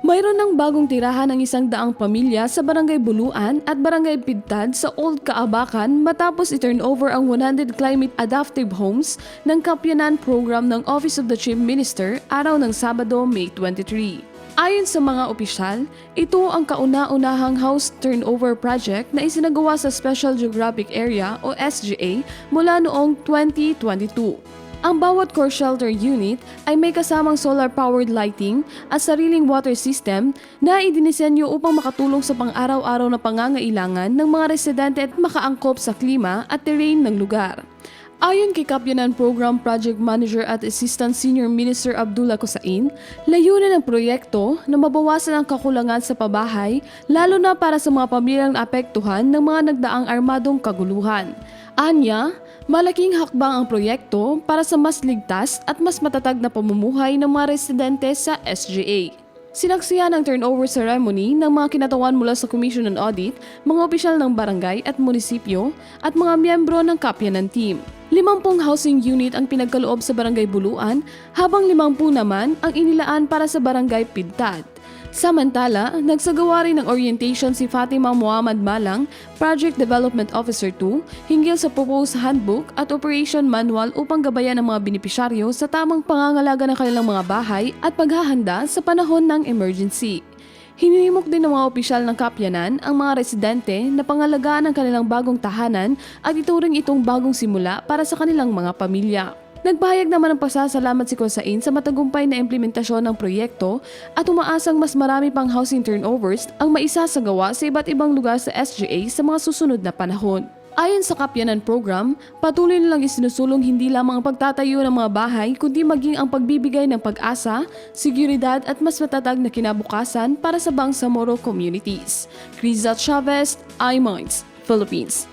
Mayroon ng bagong tirahan ng 100 pamilya sa Barangay Buluan at Barangay Pidtad sa Old Kaabakan matapos i-turnover ang 100 climate adaptive homes ng Kapyanan Program ng Office of the Chief Minister araw ng Sabado, May 23. Ayon sa mga opisyal, ito ang kauna-unahang house turnover project na isinagawa sa Special Geographic Area o SGA mula noong 2022. Ang bawat core shelter unit ay may kasamang solar-powered lighting at sariling water system na idinisenyo upang makatulong sa pang-araw-araw na pangangailangan ng mga residente at makaangkop sa klima at terrain ng lugar. Ayon kay Kapyanan Program Project Manager at Assistant Senior Minister Abdullah Cosain, layunin ng proyekto na mabawasan ang kakulangan sa pabahay lalo na para sa mga pamilyang naapektuhan ng mga nagdaang armadong kaguluhan. Anya, malaking hakbang ang proyekto para sa mas ligtas at mas matatag na pamumuhay ng mga residente sa SGA. Sinaksihan ang turnover ceremony ng mga kinatawan mula sa Commission on Audit, mga opisyal ng barangay at munisipyo at mga miyembro ng Kapyanan Team. 50 housing unit ang pinagkaloob sa Barangay Buluan habang 50 naman ang inilaan para sa Barangay Pidtad. Samantala, nagsagawa rin ng orientation si Fatima Muhammad Malang, Project Development Officer 2, hinggil sa proposed handbook at operation manual upang gabayan ang mga benepisyaryo sa tamang pangangalaga ng kanilang mga bahay at paghahanda sa panahon ng emergency. Hinimok din ng mga opisyal ng Kapyanan ang mga residente na pangalagaan ang kanilang bagong tahanan at ituring itong bagong simula para sa kanilang mga pamilya. Nagpahayag naman ng pasasalamat si Cosain sa matagumpay na implementasyon ng proyekto at umaasang mas marami pang housing turnovers ang maisasagawa sa iba't ibang lugar sa SGA sa mga susunod na panahon. Ayon sa Kapyanan Program, patuloy nilang isinusulong hindi lamang ang pagtatayo ng mga bahay kundi maging ang pagbibigay ng pag-asa, seguridad at mas matatag na kinabukasan para sa Bangsamoro communities. Crisat Chavez, iMinds, Philippines.